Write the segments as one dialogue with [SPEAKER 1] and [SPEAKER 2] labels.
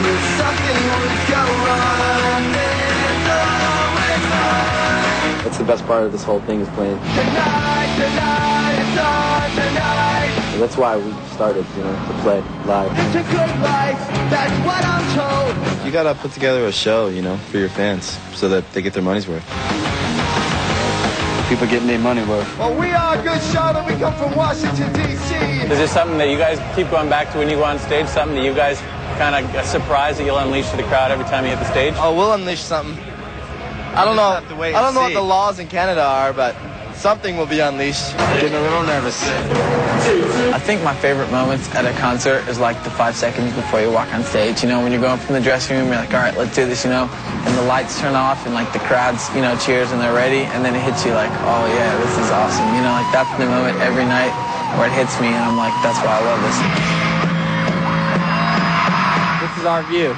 [SPEAKER 1] knew something would go wrong. There's always fun.
[SPEAKER 2] That's the best part of this whole thing is playing.
[SPEAKER 1] Tonight, it's on tonight.
[SPEAKER 2] And that's why we started, to play live.
[SPEAKER 1] It's a good life, that's what I'm told.
[SPEAKER 2] You gotta put together a show, for your fans, so that they get their money's worth. People getting their money worth.
[SPEAKER 1] Well, we are a good Charlotte. We come from Washington, D.C.
[SPEAKER 3] Is there something that you guys keep going back to when you go on stage? Something that you guys kind of surprise that you'll unleash to the crowd every time you hit the stage?
[SPEAKER 2] Oh, we'll unleash something. I don't know what the laws in Canada are, but something will be unleashed. Getting a little nervous.
[SPEAKER 4] I think my favorite moments at a concert is like the 5 seconds before you walk on stage. When you're going from the dressing room, you're like, all right, let's do this, and the lights turn off and like the crowd's, cheers and they're ready, and then it hits you like, oh yeah, this is awesome. Like that's the moment every night where it hits me, and I'm like, that's why I love this. This is our view.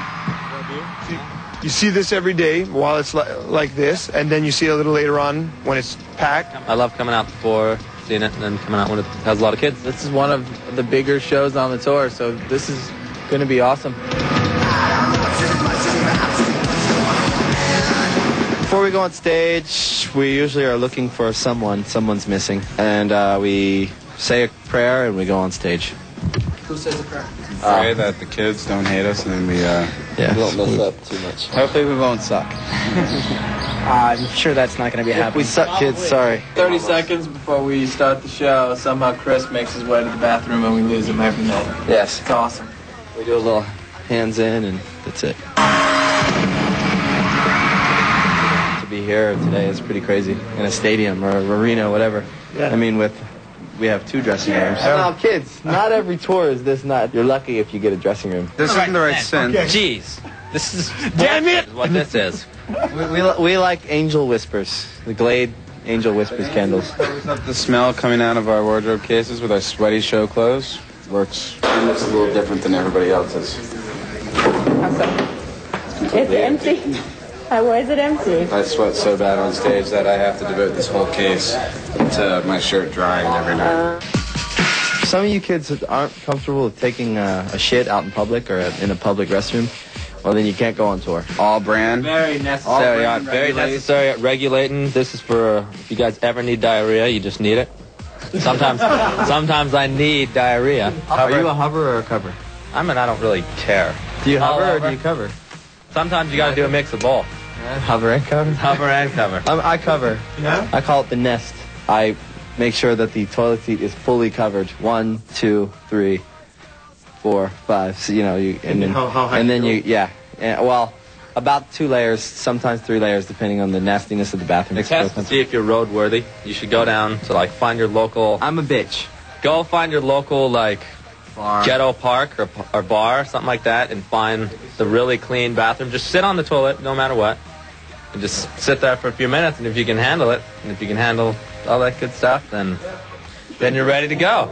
[SPEAKER 5] You see this every day while it's like this, and then you see it a little later on when it's packed.
[SPEAKER 6] I love coming out before, seeing it, and then coming out when it has a lot of kids.
[SPEAKER 4] This is one of the bigger shows on the tour, so this is going to be awesome.
[SPEAKER 2] Before we go on stage, we usually are looking for someone's missing, and we say a prayer and we go on stage.
[SPEAKER 4] Who says a prayer?
[SPEAKER 7] Pray that the kids don't hate us, and then we
[SPEAKER 2] we won't mess up too much.
[SPEAKER 7] Hopefully we won't suck.
[SPEAKER 4] I'm sure that's not going to be happening.
[SPEAKER 2] We suck, kids, sorry.
[SPEAKER 4] 30 seconds before we start the show, somehow Chris makes his way to the bathroom and we lose him every night.
[SPEAKER 2] Yes.
[SPEAKER 4] It's awesome.
[SPEAKER 2] We do a little hands in, and that's it. To be here today is pretty crazy. In a stadium or a arena, whatever. Yeah. I mean, we have 2 dressing rooms. Now, kids, not every tour is this night. You're lucky if you get a dressing room.
[SPEAKER 7] This isn't the right sin.
[SPEAKER 5] Okay.
[SPEAKER 6] Jeez. This is...
[SPEAKER 5] Damn it!
[SPEAKER 6] What this is.
[SPEAKER 2] We like angel whispers. The Glade angel whispers candles.
[SPEAKER 7] Covers up the smell coming out of our wardrobe cases with our sweaty show clothes. Works. It looks a little different than everybody else's.
[SPEAKER 8] It's empty. Why is it empty?
[SPEAKER 7] I sweat so bad on stage that I have to devote this whole case to my shirt drying every night.
[SPEAKER 2] Some of you kids that aren't comfortable with taking a shit out in public or in a public restroom, well, then you can't go on tour.
[SPEAKER 7] All brand.
[SPEAKER 4] Very necessary.
[SPEAKER 6] Very necessary at regulating. This is for if you guys ever need diarrhea, you just need it. Sometimes I need diarrhea.
[SPEAKER 2] Are you a hover or a cover?
[SPEAKER 6] I don't really care.
[SPEAKER 2] Do you hover or do you cover?
[SPEAKER 6] Sometimes you gotta do a mix of both.
[SPEAKER 2] Hover and cover?
[SPEAKER 6] Hover and cover.
[SPEAKER 2] I cover. Yeah? I call it the nest. I make sure that the toilet seat is fully covered. 1, 2, 3, 4, 5. So, well, about 2 layers, sometimes 3 layers, depending on the nastiness of the bathroom.
[SPEAKER 6] Test to see if you're roadworthy. You should go down to find your local.
[SPEAKER 2] I'm a bitch.
[SPEAKER 6] Go find your local ghetto park or bar, something like that, and find the really clean bathroom. Just sit on the toilet, no matter what, and just sit there for a few minutes. And if you can handle it, and if you can handle all that good stuff, then you're ready to go.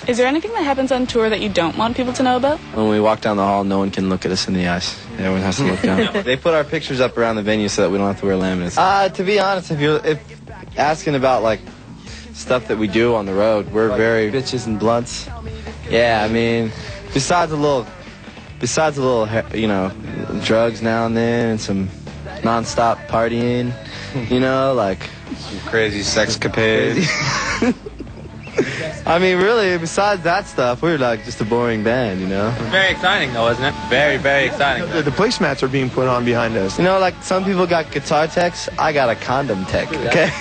[SPEAKER 8] Is there anything that happens on tour that you don't want people to know about?
[SPEAKER 2] When we walk down the hall, no one can look at us in the eyes. Everyone has to look down. They put our pictures up around the venue so that we don't have to wear laminates. To be honest, if asking about stuff that we do on the road, we're very bitches and blunts. Yeah, I mean, besides a little, drugs now and then, and some non-stop partying,
[SPEAKER 7] some crazy sexcapades.
[SPEAKER 2] I mean, really, besides that stuff, we're just a boring band,
[SPEAKER 6] Very exciting, though, isn't it? Very, very exciting.
[SPEAKER 5] The placemats are being put on behind us.
[SPEAKER 2] Some people got guitar techs, I got a condom tech, okay?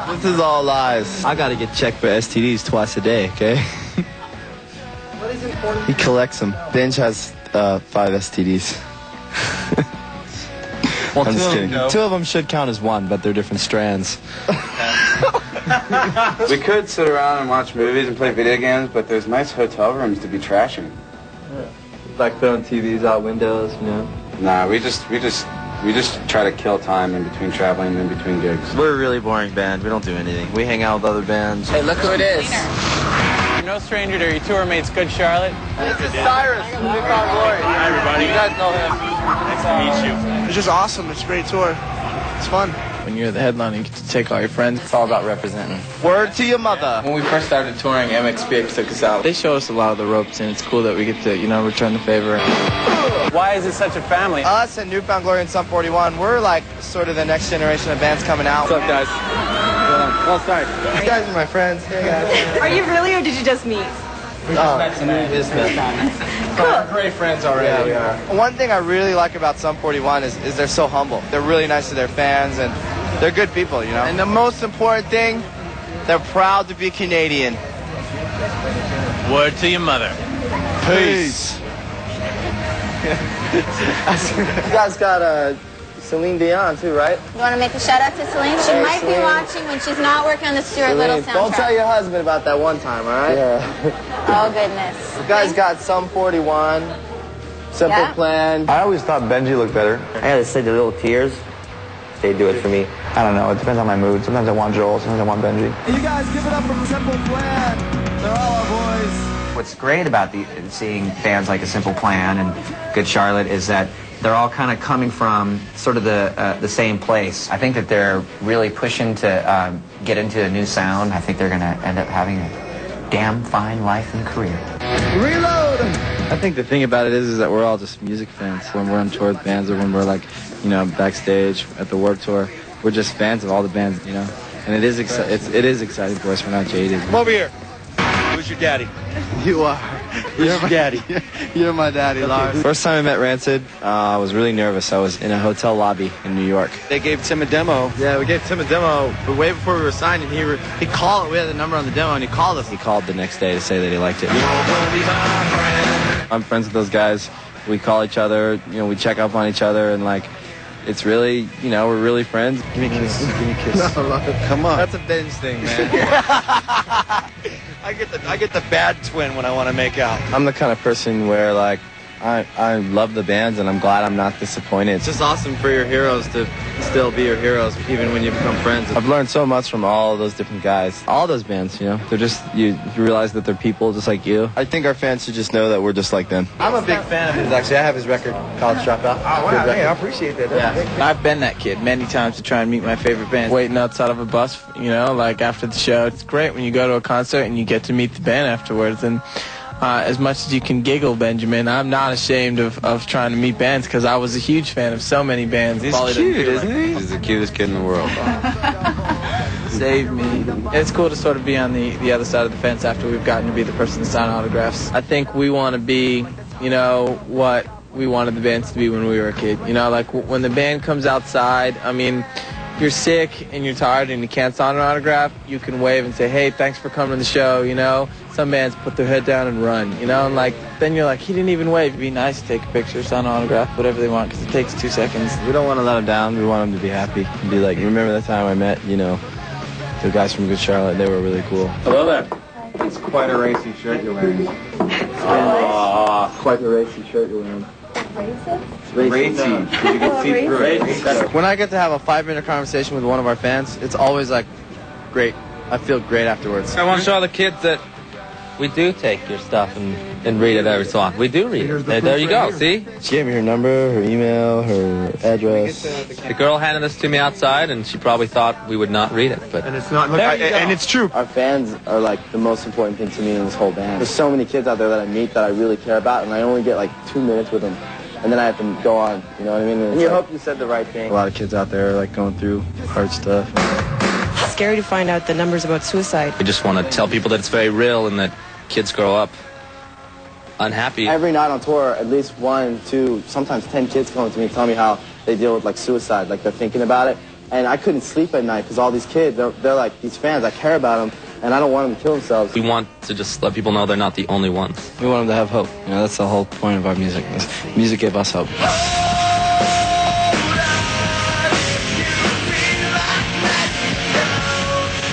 [SPEAKER 2] This is all lies. I gotta get checked for STDs twice a day, okay? What is important? He collects them. Benj has 5 STDs.
[SPEAKER 6] Well,
[SPEAKER 2] I'm just kidding. 2 of them should count as 1, but they're different strands.
[SPEAKER 7] We could sit around and watch movies and play video games, but there's nice hotel rooms to be trashing.
[SPEAKER 2] Throwing TVs out windows,
[SPEAKER 7] Nah, we just try to kill time in between traveling and in between gigs.
[SPEAKER 2] We're a really boring band. We don't do anything. We hang out with other bands.
[SPEAKER 4] Hey, look who it is.
[SPEAKER 3] You're no stranger to your tour mates, Good Charlotte.
[SPEAKER 2] This is Cyrus from New Found Glory.
[SPEAKER 3] Hi, everybody.
[SPEAKER 2] You guys know him.
[SPEAKER 3] Nice to meet you.
[SPEAKER 5] It's just awesome. It's a great tour. It's fun.
[SPEAKER 4] When you're the headliner, you get to take all your friends.
[SPEAKER 2] It's all about representing.
[SPEAKER 1] Word to your mother.
[SPEAKER 4] When we first started touring, MXPX took us out. They showed us a lot of the ropes, and it's cool that we get to, return the favor.
[SPEAKER 3] Why is it such a family?
[SPEAKER 2] Us and Newfound Glory and Sum 41, we're like sort of the next generation of bands coming out.
[SPEAKER 3] What's up, guys? Well, sorry.
[SPEAKER 2] These guys are my friends. Hey, guys.
[SPEAKER 9] Are you really, or did you just meet?
[SPEAKER 2] Cool. Great friends already. Yeah, we are. One thing I really like about Sum 41 is they're so humble. They're really nice to their fans, and they're good people, And the most important thing, they're proud to be Canadian.
[SPEAKER 3] Word to your mother.
[SPEAKER 2] Peace. You guys got Celine Dion too, right?
[SPEAKER 10] You want to make a shout out to Celine? She might be watching when she's not working on the Stuart Little soundtrack.
[SPEAKER 2] Don't tell your husband about that one time, all right?
[SPEAKER 10] Yeah. Oh, goodness.
[SPEAKER 2] You guys got Sum 41, Simple Plan.
[SPEAKER 11] I always thought Benji looked better. I gotta say the little tears, they do it for me. I don't know, it depends on my mood. Sometimes I want Joel, sometimes I want Benji.
[SPEAKER 1] You guys give it up for Simple Plan. They're all our boys.
[SPEAKER 12] What's great about seeing bands like A Simple Plan and Good Charlotte is that they're all kind of coming from sort of the same place. I think that they're really pushing to get into a new sound. I think they're going to end up having a damn fine life and career.
[SPEAKER 1] Reload!
[SPEAKER 2] I think the thing about it is that we're all just music fans. When we're on tour with bands or when we're like, backstage at the Warped Tour, we're just fans of all the bands, And it is exciting for us. We're not jaded.
[SPEAKER 5] Come over here. Who's your daddy?
[SPEAKER 2] You are.
[SPEAKER 5] You're my daddy.
[SPEAKER 2] You're my daddy, Lars. First time I met Rancid, I was really nervous. I was in a hotel lobby in New York.
[SPEAKER 5] They gave Tim a demo.
[SPEAKER 2] Yeah, we gave Tim a demo, but way before we were signed, and he called. We had the number on the demo, and he called us. He called the next day to say that he liked it. I'm friends with those guys. We call each other. We check up on each other, and it's really, we're really friends.
[SPEAKER 5] Give me a kiss. Give me a kiss.
[SPEAKER 2] No,
[SPEAKER 5] come on.
[SPEAKER 2] That's a binge thing, man.
[SPEAKER 5] I get the bad twin when I want to make out.
[SPEAKER 2] I'm the kind of person where I love the bands, and I'm glad I'm not disappointed. It's just awesome for your heroes to still be your heroes, even when you become friends. I've learned so much from all those different guys. All those bands, they're just, you realize that they're people just like you. I think our fans should just know that we're just like them. I'm a big fan of his, actually. I have his record, College Dropout.
[SPEAKER 5] Oh, wow, hey, I appreciate that.
[SPEAKER 4] Yeah. I've been that kid many times to try and meet my favorite band. Waiting outside of a bus, after the show. It's great when you go to a concert and you get to meet the band afterwards. And as much as you can giggle, Benjamin, I'm not ashamed of trying to meet bands because I was a huge fan of so many bands.
[SPEAKER 7] He's cute, isn't he? He's the cutest kid in the world.
[SPEAKER 4] Save me. It's cool to sort of be on the other side of the fence after we've gotten to be the person to sign autographs. I think we want to be, what we wanted the bands to be when we were a kid. When the band comes outside, you're sick and you're tired and you can't sign an autograph, you can wave and say, hey, thanks for coming to the show, Some bands put their head down and run, and then you're like, he didn't even wave. It'd be nice to take a picture, sign an autograph, whatever they want, because it takes 2 seconds.
[SPEAKER 2] We don't want to let them down. We want them to be happy and be like, remember that time I met, the guys from Good Charlotte? They were really cool.
[SPEAKER 3] Hello there.
[SPEAKER 7] It's quite a racy shirt you're wearing.
[SPEAKER 2] Quite the racy shirt you're wearing.
[SPEAKER 7] Racy, because you can see through it.
[SPEAKER 2] When I get to have a 5-minute conversation with one of our fans, it's always great. I feel great afterwards.
[SPEAKER 6] I want to show the kids that we do take your stuff and read it every so often. We do read it. There you go, see?
[SPEAKER 2] She gave me her number, her email, her address.
[SPEAKER 6] The girl handed this to me outside, and she probably thought we would not read it. But
[SPEAKER 5] and it's not. And it's true.
[SPEAKER 2] Our fans are the most important thing to me in this whole band. There's so many kids out there that I meet that I really care about, and I only get 2 minutes with them. And then I have to go on, you know what I mean? And you hope you said the right thing. A lot of kids out there are going through hard stuff.
[SPEAKER 9] It's scary to find out the numbers about suicide.
[SPEAKER 6] We just want to tell people that it's very real and that kids grow up unhappy.
[SPEAKER 2] Every night on tour, at least 1, 2, sometimes 10 kids come to me and tell me how they deal with suicide, they're thinking about it. And I couldn't sleep at night because all these kids, they're these fans, I care about them, and I don't want them to kill themselves.
[SPEAKER 6] We want to just let people know they're not the only ones.
[SPEAKER 2] We want them to have hope. That's the whole point of our music. Music gave us hope.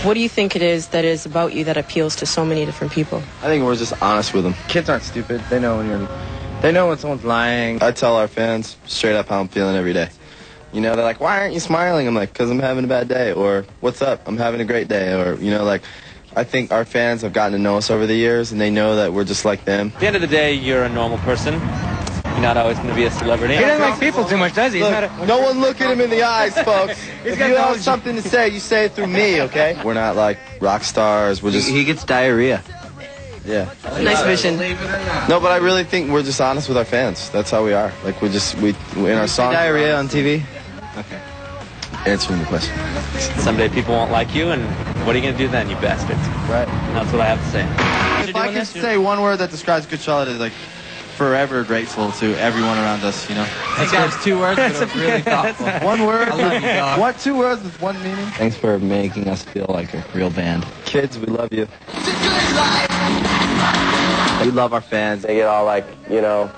[SPEAKER 9] What do you think it is that is about you that appeals to so many different people?
[SPEAKER 2] I think we're just honest with them. Kids aren't stupid. They know when someone's lying. I tell our fans straight up how I'm feeling every day. They're like, why aren't you smiling? I'm like, because I'm having a bad day. Or, what's up? I'm having a great day. Or, I think our fans have gotten to know us over the years, and they know that we're just like them.
[SPEAKER 6] At the end of the day, you're a normal person. You're not always going to be a celebrity.
[SPEAKER 13] He doesn't like people too much, does he?
[SPEAKER 2] Look, no one look at him in the eyes, folks. If you have something to say, you say it through me, okay? We're not like rock stars. We're just...
[SPEAKER 11] He gets diarrhea.
[SPEAKER 2] Yeah.
[SPEAKER 9] Nice vision.
[SPEAKER 2] No, but I really think we're just honest with our fans. That's how we are. Like, we in our song...
[SPEAKER 11] Diarrhea on TV?
[SPEAKER 2] Okay. Answering the question.
[SPEAKER 6] Someday people won't like you, and what are you going to do then, you bastards?
[SPEAKER 2] Right.
[SPEAKER 6] That's what I have to say.
[SPEAKER 1] If I could say one word that describes Good Charlotte, is like forever grateful to everyone around us, you know.
[SPEAKER 4] That's 2 words, but it was really thoughtful.
[SPEAKER 1] One word?
[SPEAKER 4] I love you, dog.
[SPEAKER 1] What, 2 words with one meaning?
[SPEAKER 2] Thanks for making us feel like a real band. Kids, we love you. We love our fans. They get all like, you know,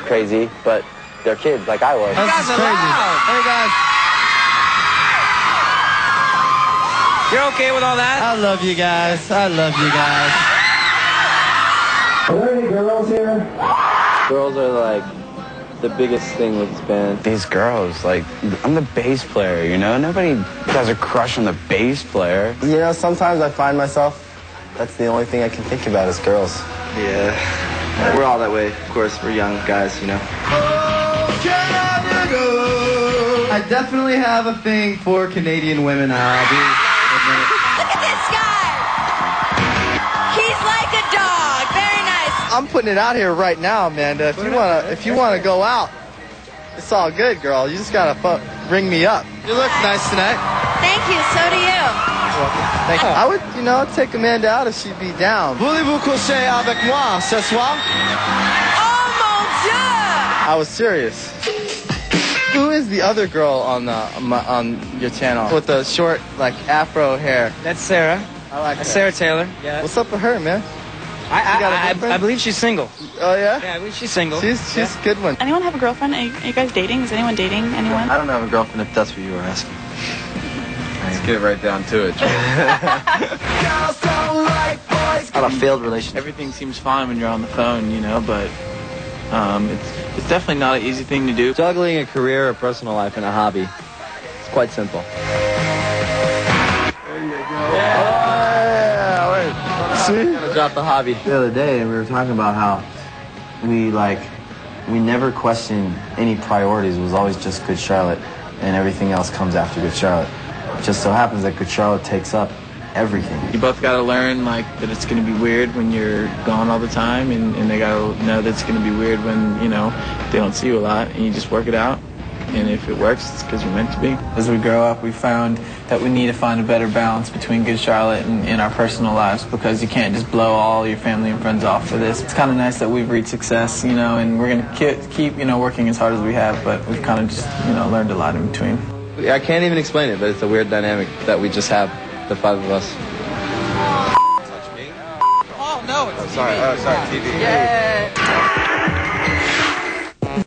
[SPEAKER 2] crazy, but they're kids like I was.
[SPEAKER 1] This is crazy. Hey guys.
[SPEAKER 13] You're okay with all that?
[SPEAKER 1] I love you guys. I love you guys.
[SPEAKER 2] Are there any girls here? Girls are like the biggest thing with this band.
[SPEAKER 7] These girls, like, I'm the bass player, you know? Nobody has a crush on the bass player.
[SPEAKER 2] You know, sometimes I find myself, that's the only thing I can think about is girls. Yeah. We're all that way, of course. We're young guys, you know.
[SPEAKER 1] I definitely have a thing for Canadian women. I'll be admitted.
[SPEAKER 10] Look at this guy. He's like a dog. Very nice.
[SPEAKER 1] I'm putting it out here right now, Amanda. If you wanna go out, it's all good, girl. You just gotta ring me up. You look nice tonight.
[SPEAKER 10] Thank you. So do you.
[SPEAKER 1] Thank you. I would, take Amanda out if she'd be down. Voulez-vous coucher avec moi ce soir?
[SPEAKER 10] Oh mon Dieu!
[SPEAKER 1] I was serious. Who is the other girl on your channel with the short, like, afro hair?
[SPEAKER 13] That's Sarah.
[SPEAKER 1] I like
[SPEAKER 13] That's
[SPEAKER 1] that.
[SPEAKER 13] Sarah Taylor. Yeah.
[SPEAKER 1] What's up with her, man?
[SPEAKER 13] I believe she's single.
[SPEAKER 1] Oh, yeah?
[SPEAKER 13] Yeah, I believe she's single.
[SPEAKER 1] She's a good one.
[SPEAKER 8] Anyone have a girlfriend? Are you guys dating? Is anyone dating anyone?
[SPEAKER 2] I don't have a girlfriend if that's what you were asking.
[SPEAKER 7] Let's get right down to it.
[SPEAKER 11] On a failed relationship.
[SPEAKER 4] Everything seems fine when you're on the phone, you know, but it's definitely not an easy thing to do.
[SPEAKER 2] Juggling a career, a personal life, and a hobby. It's quite simple.
[SPEAKER 5] There you go. Yeah, wait. See?
[SPEAKER 2] I'm gonna drop the hobby.
[SPEAKER 11] The other day, we were talking about how we never questioned any priorities. It was always just Good Charlotte, and everything else comes after Good Charlotte. It just so happens that Good Charlotte takes up everything.
[SPEAKER 4] You both got to learn that it's going to be weird when you're gone all the time, and they got to know that it's going to be weird when they don't see you a lot, and you just work it out. And if it works, it's because you're meant to be. As we grow up, we found that we need to find a better balance between Good Charlotte and our personal lives, because you can't just blow all your family and friends off for this. It's kind of nice that we've reached success, and we're going to keep working as hard as we have, but we've kind of just learned a lot in between.
[SPEAKER 2] I can't even explain it, but it's a weird dynamic that we just have, the 5 of us.
[SPEAKER 13] Oh, no, it's
[SPEAKER 7] Sorry, TV.
[SPEAKER 13] Yeah.